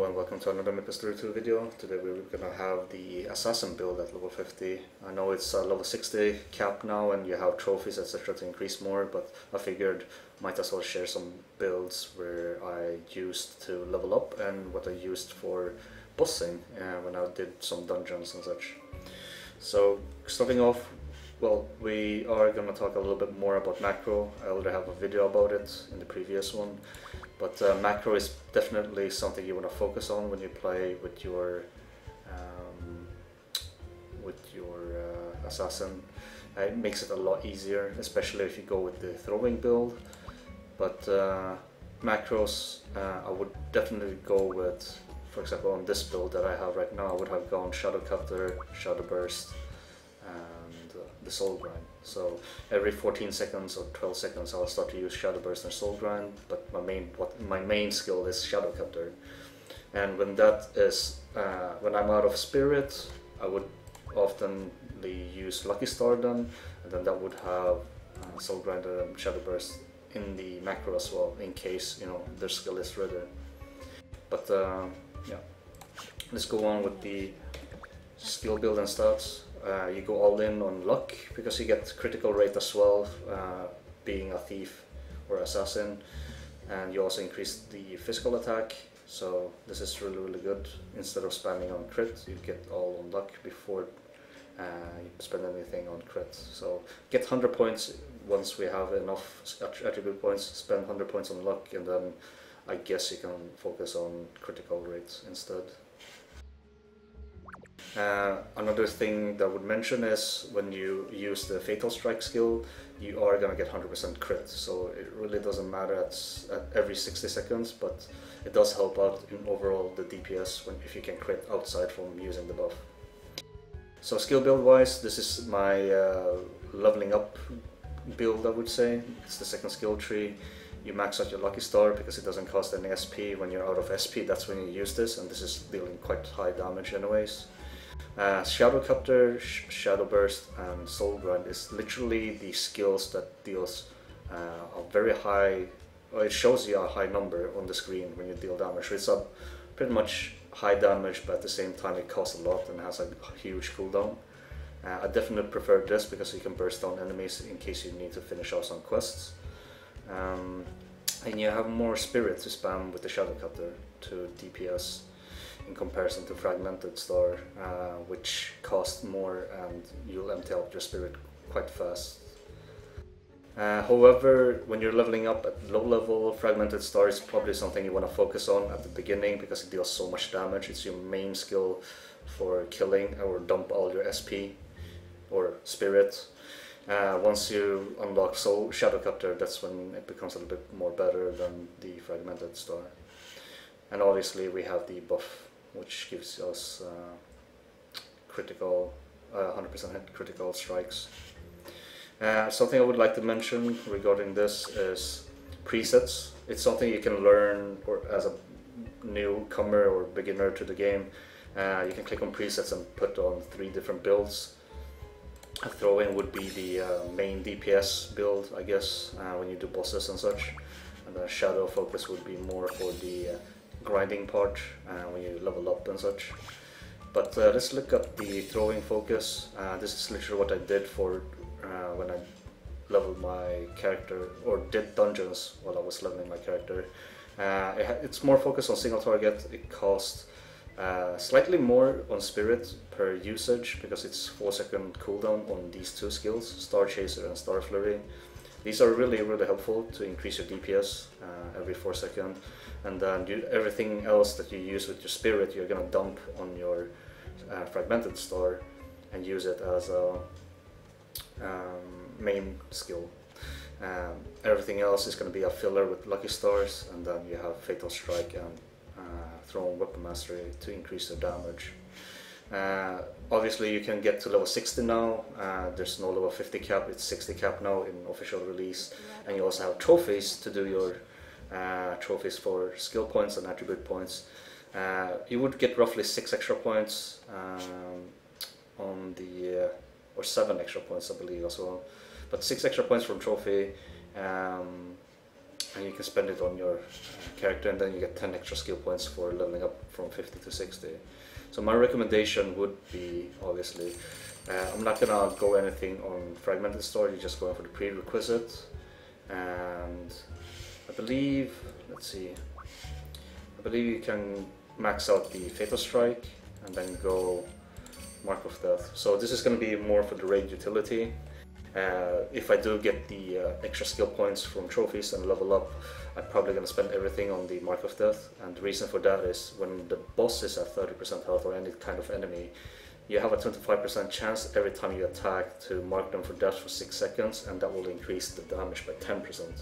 Hello and welcome to another Maplestory 2 video. Today we're gonna have the Assassin build at level 50. I know it's level 60 cap now and you have trophies etc. to increase more, but I figured might as well share some builds where I used to level up and what I used for bossing when I did some dungeons and such. So starting off, well, we are gonna talk a little bit more about macro. I already have a video about it in the previous one. But macro is definitely something you want to focus on when you play with your assassin. It makes it a lot easier, especially if you go with the throwing build. But macros, I would definitely go with, for example, on this build that I have right now, I would have gone Shadow Cutter, Shadow Burst, and the Soul Grind. So every 14 seconds or 12 seconds I'll start to use Shadow Burst and Soul Grind, but my main skill is Shadow Cutter. And when that is when I'm out of spirit, I would often use Lucky Star then, and then that would have Soul Grind and Shadow Burst in the macro as well, in case their skill is ready. But yeah, let's go on with the skill build and stats. You go all in on luck because you get critical rate as well, being a thief or assassin, and you also increase the physical attack, so this is really good. Instead of spamming on crit, you get all on luck before you spend anything on crit. So get 100 points once we have enough attribute points, spend 100 points on luck, and then I guess you can focus on critical rates instead. Another thing that I would mention is when you use the Fatal Strike skill, you are gonna get 100% crit, so it really doesn't matter at every 60 seconds, but it does help out in overall the DPS if you can crit outside from using the buff. So skill build wise, this is my leveling up build, I would say. It's the second skill tree. You max out your Lucky Star because it doesn't cost any SP. When you're out of SP, that's when you use this, and this is dealing quite high damage anyways. Shadow Cutter, Shadow Burst, and Soul Grind is literally the skills that deals a very high, it shows you a high number on the screen when you deal damage. It's a pretty much high damage, but at the same time it costs a lot and has a huge cooldown. I definitely prefer this because you can burst down enemies in case you need to finish off some quests. And you have more spirit to spam with the Shadow Cutter to DPS in comparison to Fragmented Star, which costs more and you'll empty out your spirit quite fast. However, when you're leveling up at low level, Fragmented Star is probably something you want to focus on at the beginning because it deals so much damage. It's your main skill for killing or dump all your SP or spirit. Once you unlock Shadow Cutter, that's when it becomes a little bit more better than the Fragmented Star. And obviously we have the buff, which gives us critical, 100% critical strikes. Something I would like to mention regarding this is presets. It's something you can learn as a newcomer or beginner to the game. You can click on presets and put on 3 different builds. Throwing would be the main DPS build, I guess, when you do bosses and such. And the Shadow Focus would be more for the grinding part when you level up and such. But let's look at the throwing focus. This is literally what I did for when I leveled my character or did dungeons while I was leveling my character. It's more focused on single target. It costs slightly more on spirit per usage because it's 4-second cooldown on these 2 skills, Star Chaser and Star Flurry. These are really helpful to increase your DPS every 4 seconds, and then everything else that you use with your spirit you're gonna dump on your Fragmented Star and use it as a main skill. Everything else is gonna be a filler with Lucky Stars, and then you have Fatal Strike and Throwing Weapon Mastery to increase the damage. Obviously you can get to level 60 now, there's no level 50 cap, it's 60 cap now in official release, and you also have trophies to do your trophies for skill points and attribute points. You would get roughly 6 extra points on the, or 7 extra points I believe as well, but 6 extra points from trophy, and you can spend it on your character, and then you get 10 extra skill points for leveling up from 50 to 60. So my recommendation would be, obviously, I'm not gonna go anything on fragmented story, you're just going for the prerequisite. And I believe, let's see, I believe you can max out the Fatal Strike and then go Mark of Death. So this is going to be more for the raid utility. If I do get the extra skill points from trophies and level up, I'm probably going to spend everything on the Mark of Death. And the reason for that is when the boss is at 30% health or any kind of enemy, you have a 25% chance every time you attack to mark them for death for 6 seconds, and that will increase the damage by 10%.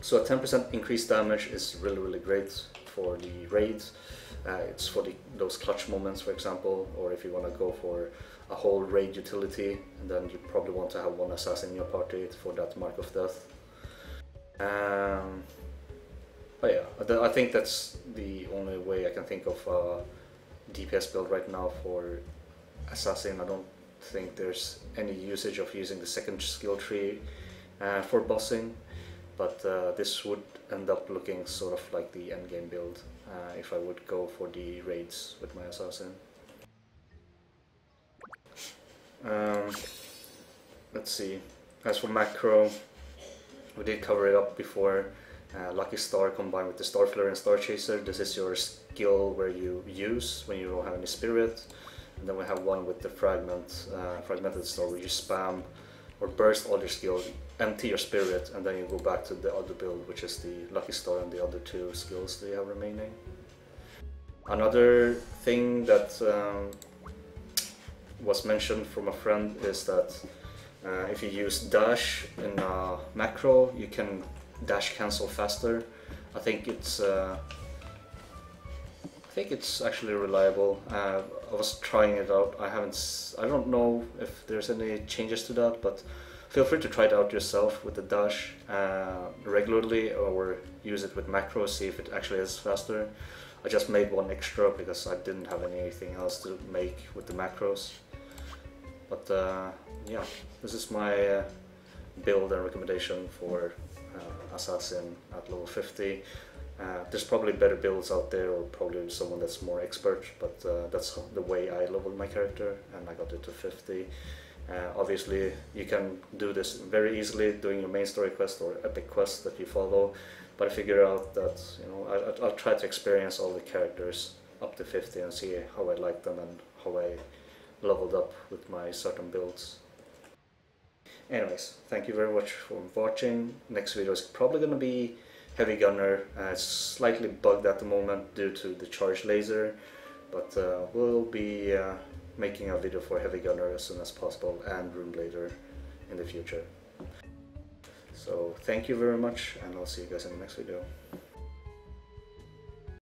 So a 10% increased damage is really great for the raids. It's for those clutch moments, for example, or if you want to go for a whole raid utility, and then you probably want to have one assassin in your party for that Mark of Death. But yeah, I think that's the only way I can think of DPS build right now for assassin. I don't think there's any usage of using the second skill tree for bossing, but this would end up looking sort of like the endgame build if I would go for the raids with my assassin. Let's see, as for macro, we did cover it up before. Lucky Star combined with the Star Flare and Star Chaser. This is your skill where you use when you don't have any spirit. And then we have one with the fragmented star where you spam or burst all your skills, empty your spirit, and then you go back to the other build, which is the Lucky Star and the other 2 skills that you have remaining. Another thing that was mentioned from a friend is that if you use dash in a macro, you can dash cancel faster. I think it's actually reliable. I was trying it out. I don't know if there's any changes to that, but feel free to try it out yourself with the dash regularly, or use it with macros, see if it actually is faster. I just made one extra because I didn't have anything else to make with the macros. But yeah, this is my build and recommendation for assassin at level 50. There's probably better builds out there, or probably someone that's more expert, but that's the way I leveled my character, and I got it to 50. Obviously you can do this very easily doing your main story quest or epic quest that you follow, but I figure out that, you know, I'll try to experience all the characters up to 50 and see how I like them and how I leveled up with my certain builds. Anyways, thank you very much for watching. Next video is probably going to be Heavy Gunner. It's slightly bugged at the moment due to the charge laser, but we'll be making a video for Heavy Gunner as soon as possible, and Rune Blader in the future. So thank you very much, and I'll see you guys in the next video.